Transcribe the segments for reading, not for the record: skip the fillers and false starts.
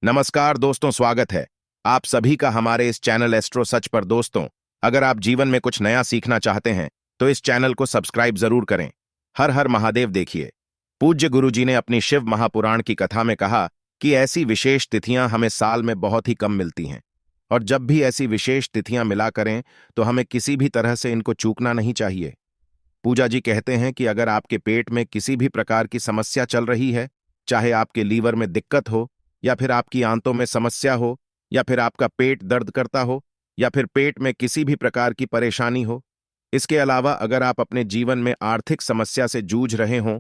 नमस्कार दोस्तों, स्वागत है आप सभी का हमारे इस चैनल एस्ट्रो सच पर। दोस्तों, अगर आप जीवन में कुछ नया सीखना चाहते हैं तो इस चैनल को सब्सक्राइब जरूर करें। हर हर महादेव। देखिए, पूज्य गुरुजी ने अपनी शिव महापुराण की कथा में कहा कि ऐसी विशेष तिथियां हमें साल में बहुत ही कम मिलती हैं, और जब भी ऐसी विशेष तिथियां मिला करें तो हमें किसी भी तरह से इनको चूकना नहीं चाहिए। पूजा जी कहते हैं कि अगर आपके पेट में किसी भी प्रकार की समस्या चल रही है, चाहे आपके लीवर में दिक्कत हो, या फिर आपकी आंतों में समस्या हो, या फिर आपका पेट दर्द करता हो, या फिर पेट में किसी भी प्रकार की परेशानी हो, इसके अलावा अगर आप अपने जीवन में आर्थिक समस्या से जूझ रहे हों,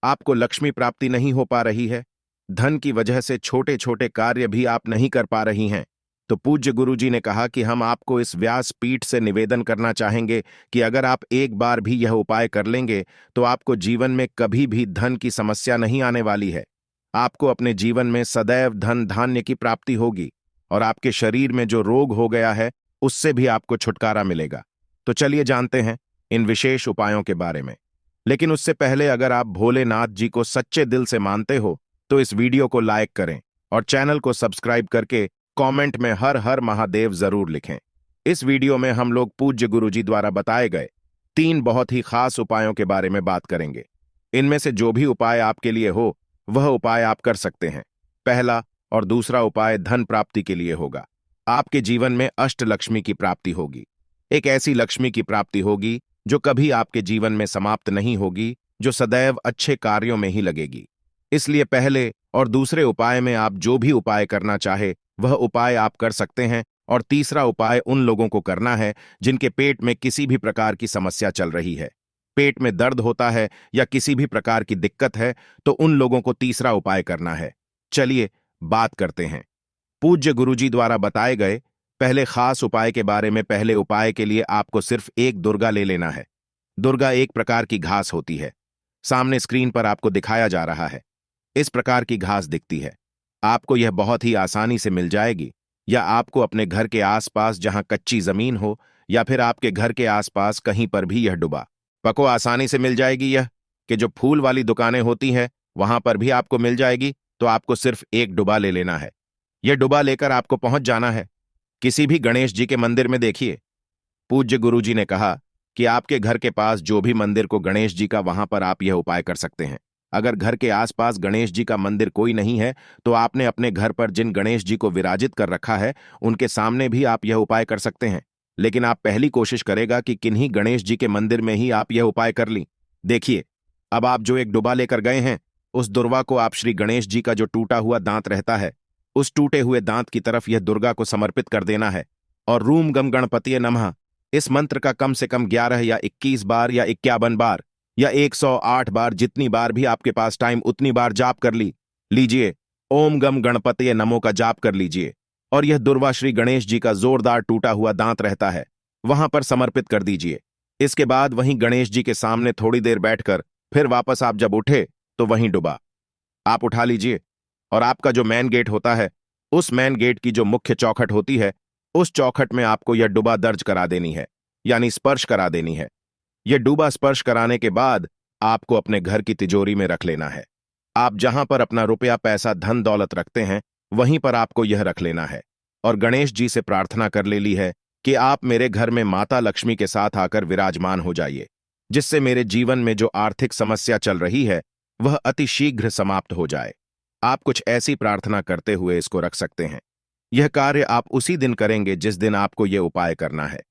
आपको लक्ष्मी प्राप्ति नहीं हो पा रही है, धन की वजह से छोटे छोटे कार्य भी आप नहीं कर पा रही हैं, तो पूज्य गुरुजी ने कहा कि हम आपको इस व्यास पीठ से निवेदन करना चाहेंगे कि अगर आप एक बार भी यह उपाय कर लेंगे तो आपको जीवन में कभी भी धन की समस्या नहीं आने वाली है। आपको अपने जीवन में सदैव धन धान्य की प्राप्ति होगी, और आपके शरीर में जो रोग हो गया है उससे भी आपको छुटकारा मिलेगा। तो चलिए जानते हैं इन विशेष उपायों के बारे में। लेकिन उससे पहले, अगर आप भोलेनाथ जी को सच्चे दिल से मानते हो तो इस वीडियो को लाइक करें और चैनल को सब्सक्राइब करके कमेंट में हर हर महादेव जरूर लिखें। इस वीडियो में हम लोग पूज्य गुरुजी द्वारा बताए गए 3 बहुत ही खास उपायों के बारे में बात करेंगे। इनमें से जो भी उपाय आपके लिए हो वह उपाय आप कर सकते हैं। पहला और दूसरा उपाय धन प्राप्ति के लिए होगा। आपके जीवन में अष्टलक्ष्मी की प्राप्ति होगी। एक ऐसी लक्ष्मी की प्राप्ति होगी जो कभी आपके जीवन में समाप्त नहीं होगी, जो सदैव अच्छे कार्यों में ही लगेगी। इसलिए पहले और दूसरे उपाय में आप जो भी उपाय करना चाहे वह उपाय आप कर सकते हैं। और तीसरा उपाय उन लोगों को करना है जिनके पेट में किसी भी प्रकार की समस्या चल रही है, पेट में दर्द होता है या किसी भी प्रकार की दिक्कत है, तो उन लोगों को तीसरा उपाय करना है। चलिए बात करते हैं पूज्य गुरुजी द्वारा बताए गए पहले खास उपाय के बारे में। पहले उपाय के लिए आपको सिर्फ एक दुर्गा ले लेना है। दुर्गा एक प्रकार की घास होती है। सामने स्क्रीन पर आपको दिखाया जा रहा है, इस प्रकार की घास दिखती है। आपको यह बहुत ही आसानी से मिल जाएगी, या आपको अपने घर के आसपास जहां कच्ची जमीन हो, या फिर आपके घर के आसपास कहीं पर भी यह डुबा पको आसानी से मिल जाएगी। यह कि जो फूल वाली दुकानें होती हैं वहां पर भी आपको मिल जाएगी। तो आपको सिर्फ एक डुबा ले लेना है। यह डुबा लेकर आपको पहुंच जाना है किसी भी गणेश जी के मंदिर में। देखिए, पूज्य गुरुजी ने कहा कि आपके घर के पास जो भी मंदिर को गणेश जी का, वहां पर आप यह उपाय कर सकते हैं। अगर घर के आसपास गणेश जी का मंदिर कोई नहीं है तो आपने अपने घर पर जिन गणेश जी को विराजित कर रखा है उनके सामने भी आप यह उपाय कर सकते हैं। लेकिन आप पहली कोशिश करेगा कि किन्हीं गणेश जी के मंदिर में ही आप यह उपाय कर ली। देखिए, अब आप जो एक डुबा लेकर गए हैं, उस दुर्वा को आप श्री गणेश जी का जो टूटा हुआ दांत रहता है, उस टूटे हुए दांत की तरफ यह दुर्गा को समर्पित कर देना है। और रूम गम गणपतिये नमः इस मंत्र का कम से कम 11 या 21 बार या 51 बार या 108 बार, जितनी बार भी आपके पास टाइम उतनी बार जाप कर लीजिए। ओम गम गणपतिये नमो का जाप कर लीजिए, और यह दुर्वा श्री गणेश जी का जोरदार टूटा हुआ दांत रहता है वहां पर समर्पित कर दीजिए। इसके बाद वहीं गणेश जी के सामने थोड़ी देर बैठकर फिर वापस आप जब उठे तो वहीं डुबा आप उठा लीजिए, और आपका जो मेन गेट होता है, उस मेन गेट की जो मुख्य चौखट होती है, उस चौखट में आपको यह डुबा दर्ज करा देनी है, यानी स्पर्श करा देनी है। यह डूबा स्पर्श कराने के बाद आपको अपने घर की तिजोरी में रख लेना है। आप जहां पर अपना रुपया पैसा धन दौलत रखते हैं वहीं पर आपको यह रख लेना है, और गणेश जी से प्रार्थना कर ले ली है कि आप मेरे घर में माता लक्ष्मी के साथ आकर विराजमान हो जाइए, जिससे मेरे जीवन में जो आर्थिक समस्या चल रही है वह अति शीघ्र समाप्त हो जाए। आप कुछ ऐसी प्रार्थना करते हुए इसको रख सकते हैं। यह कार्य आप उसी दिन करेंगे जिस दिन आपको यह उपाय करना है।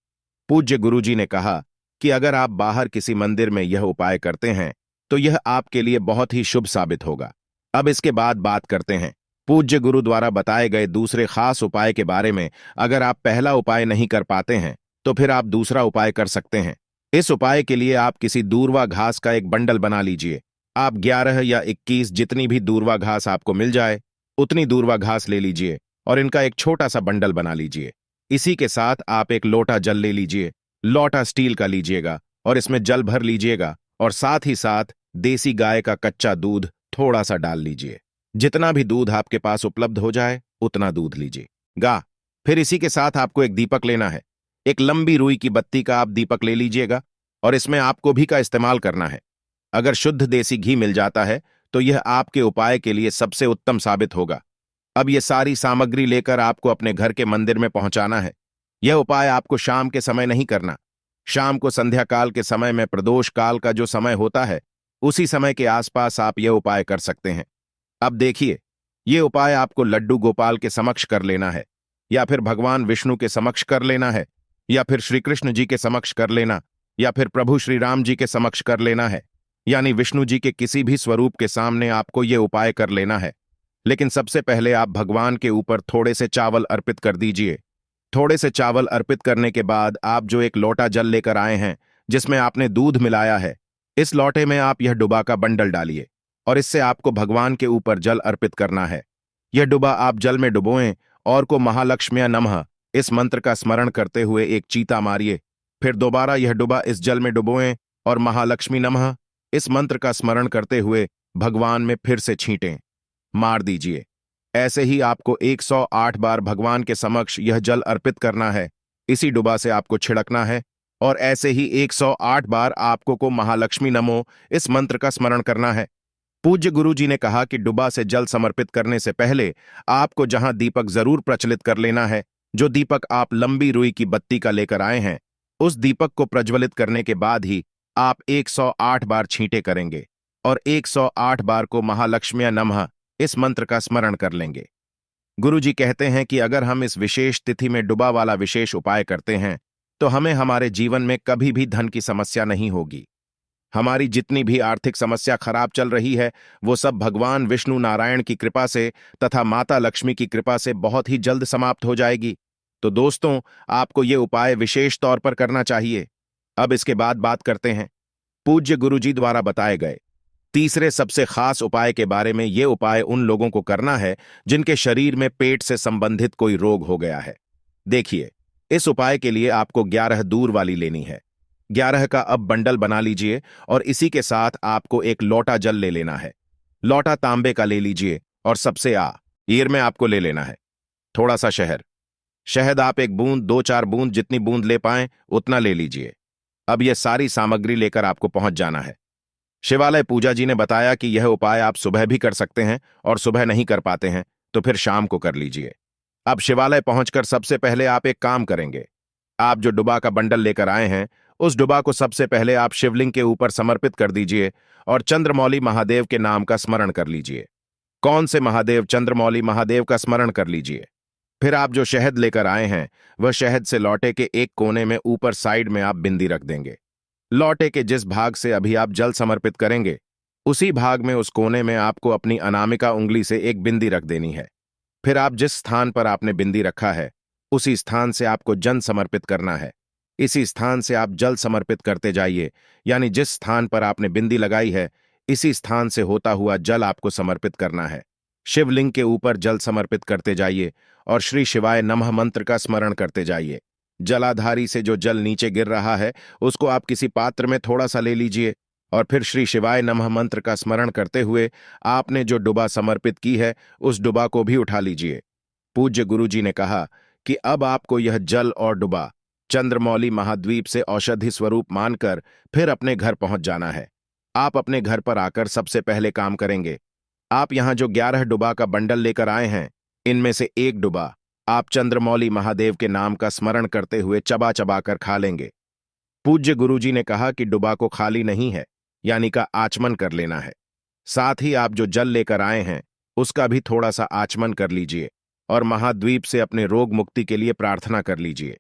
पूज्य गुरुजी ने कहा कि अगर आप बाहर किसी मंदिर में यह उपाय करते हैं तो यह आपके लिए बहुत ही शुभ साबित होगा। अब इसके बाद बात करते हैं पूज्य गुरु द्वारा बताए गए दूसरे खास उपाय के बारे में। अगर आप पहला उपाय नहीं कर पाते हैं तो फिर आप दूसरा उपाय कर सकते हैं। इस उपाय के लिए आप किसी दूर्वा घास का एक बंडल बना लीजिए। आप 11 या 21 जितनी भी दूर्वा घास आपको मिल जाए उतनी दूर्वा घास ले लीजिए और इनका एक छोटा सा बंडल बना लीजिए। इसी के साथ आप एक लोटा जल ले लीजिए। लोटा स्टील का लीजिएगा और इसमें जल भर लीजिएगा, और साथ ही साथ देसी गाय का कच्चा दूध थोड़ा सा डाल लीजिए। जितना भी दूध आपके पास उपलब्ध हो जाए उतना दूध लीजिएगा। फिर इसी के साथ आपको एक दीपक लेना है। एक लंबी रुई की बत्ती का आप दीपक ले लीजिएगा, और इसमें आपको घी का इस्तेमाल करना है। अगर शुद्ध देसी घी मिल जाता है तो यह आपके उपाय के लिए सबसे उत्तम साबित होगा। अब ये सारी सामग्री लेकर आपको अपने घर के मंदिर में पहुंचाना है। यह उपाय आपको शाम के समय नहीं करना। शाम को संध्या काल के समय में प्रदोष काल का जो समय होता है, उसी समय के आसपास आप यह उपाय कर सकते हैं। अब देखिए, ये उपाय आपको लड्डू गोपाल के समक्ष कर लेना है, या फिर भगवान विष्णु के समक्ष कर लेना है, या फिर श्री कृष्ण जी के समक्ष कर लेना, या फिर प्रभु श्री राम जी के समक्ष कर लेना है, यानी विष्णु जी के किसी भी स्वरूप के सामने आपको ये उपाय कर लेना है। लेकिन सबसे पहले आप भगवान के ऊपर थोड़े से चावल अर्पित कर दीजिए। थोड़े से चावल अर्पित करने के बाद आप जो एक लोटा जल लेकर आए हैं, जिसमें आपने दूध मिलाया है, इस लोटे में आप यह डुबा का बंडल डालिए और इससे आपको भगवान के ऊपर जल अर्पित करना है। यह डुबा आप जल में डुबोएं और को महालक्ष्म्या नमः इस मंत्र का स्मरण करते हुए एक चीता मारिए। फिर दोबारा यह डुबा इस जल में डुबोएं और महालक्ष्मी नमः इस मंत्र का स्मरण करते हुए भगवान में फिर से छींटें, मार दीजिए। ऐसे ही आपको 108 बार भगवान के समक्ष यह जल अर्पित करना है। इसी डुबा से आपको छिड़कना है और ऐसे ही 108 बार आपको को महालक्ष्मी नमो इस मंत्र का स्मरण करना है। पूज्य गुरु जी ने कहा कि डुबा से जल समर्पित करने से पहले आपको जहां दीपक जरूर प्रज्वलित कर लेना है, जो दीपक आप लंबी रुई की बत्ती का लेकर आए हैं, उस दीपक को प्रज्वलित करने के बाद ही आप 108 बार छींटे करेंगे और 108 बार को महालक्ष्म्या नमः इस मंत्र का स्मरण कर लेंगे। गुरु जी कहते हैं कि अगर हम इस विशेष तिथि में डुबा वाला विशेष उपाय करते हैं, तो हमें हमारे जीवन में कभी भी धन की समस्या नहीं होगी। हमारी जितनी भी आर्थिक समस्या खराब चल रही है, वो सब भगवान विष्णु नारायण की कृपा से तथा माता लक्ष्मी की कृपा से बहुत ही जल्द समाप्त हो जाएगी। तो दोस्तों, आपको ये उपाय विशेष तौर पर करना चाहिए। अब इसके बाद बात करते हैं पूज्य गुरु जी द्वारा बताए गए तीसरे सबसे खास उपाय के बारे में। ये उपाय उन लोगों को करना है जिनके शरीर में पेट से संबंधित कोई रोग हो गया है। देखिए, इस उपाय के लिए आपको 11 दूर वाली लेनी है। 11 का अब बंडल बना लीजिए और इसी के साथ आपको एक लोटा जल ले लेना है। लोटा तांबे का ले लीजिए और सबसे ईर में आपको ले लेना है थोड़ा सा शहद आप 1 बूंद 2-4 बूंद जितनी बूंद ले पाएं उतना ले लीजिए। अब यह सारी सामग्री लेकर आपको पहुंच जाना है। शिवालय पूजा जी ने बताया कि यह उपाय आप सुबह भी कर सकते हैं और सुबह नहीं कर पाते हैं तो फिर शाम को कर लीजिए। अब शिवालय पहुंचकर सबसे पहले आप एक काम करेंगे। आप जो डुबा का बंडल लेकर आए हैं, उस डुबा को सबसे पहले आप शिवलिंग के ऊपर समर्पित कर दीजिए और चंद्रमौली महादेव के नाम का स्मरण कर लीजिए। कौन से महादेव? चंद्रमौली महादेव का स्मरण कर लीजिए। फिर आप जो शहद लेकर आए हैं, वह शहद से लौटे के एक कोने में ऊपर साइड में आप बिंदी रख देंगे। लौटे के जिस भाग से अभी आप जल समर्पित करेंगे, उसी भाग में उस कोने में आपको अपनी अनामिका उंगली से एक बिंदी रख देनी है। फिर आप जिस स्थान पर आपने बिंदी रखा है, उसी स्थान से आपको जल समर्पित करना है। इसी स्थान से आप जल समर्पित करते जाइए, यानी जिस स्थान पर आपने बिंदी लगाई है, इसी स्थान से होता हुआ जल आपको समर्पित करना है। शिवलिंग के ऊपर जल समर्पित करते जाइए और श्री शिवाय नमः मंत्र का स्मरण करते जाइए। जलाधारी से जो जल नीचे गिर रहा है, उसको आप किसी पात्र में थोड़ा सा ले लीजिए और फिर श्री शिवाय नमः मंत्र का स्मरण करते हुए आपने जो डुबा समर्पित की है, उस डुबा को भी उठा लीजिए। पूज्य गुरु जी ने कहा कि अब आपको यह जल और डुबा चंद्रमौली महाद्वीप से औषधि स्वरूप मानकर फिर अपने घर पहुंच जाना है। आप अपने घर पर आकर सबसे पहले काम करेंगे, आप यहां जो 11 डुबा का बंडल लेकर आए हैं, इनमें से एक डुबा आप चंद्रमौली महादेव के नाम का स्मरण करते हुए चबा चबा कर खा लेंगे। पूज्य गुरुजी ने कहा कि डुबा को खाली नहीं है, यानी का आचमन कर लेना है। साथ ही आप जो जल लेकर आए हैं, उसका भी थोड़ा सा आचमन कर लीजिए और महाद्वीप से अपने रोग मुक्ति के लिए प्रार्थना कर लीजिए।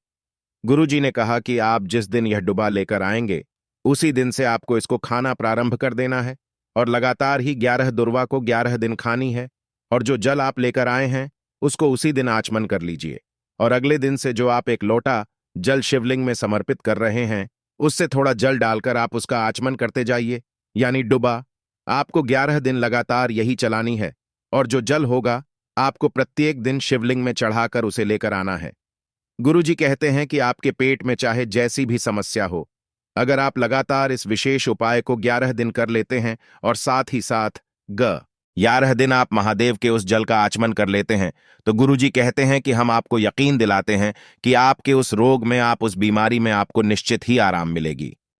गुरुजी ने कहा कि आप जिस दिन यह डुबा लेकर आएंगे, उसी दिन से आपको इसको खाना प्रारंभ कर देना है और लगातार ही 11 दुर्वा को 11 दिन खानी है। और जो जल आप लेकर आए हैं, उसको उसी दिन आचमन कर लीजिए और अगले दिन से जो आप एक लोटा जल शिवलिंग में समर्पित कर रहे हैं, उससे थोड़ा जल डालकर आप उसका आचमन करते जाइए, यानी डुबा आपको 11 दिन लगातार यही चलानी है। और जो जल होगा, आपको प्रत्येक दिन शिवलिंग में चढ़ाकर उसे लेकर आना है। गुरुजी कहते हैं कि आपके पेट में चाहे जैसी भी समस्या हो, अगर आप लगातार इस विशेष उपाय को 11 दिन कर लेते हैं और साथ ही साथ 11 दिन आप महादेव के उस जल का आचमन कर लेते हैं, तो गुरुजी कहते हैं कि हम आपको यकीन दिलाते हैं कि आपके उस रोग में, आप उस बीमारी में आपको निश्चित ही आराम मिलेगी।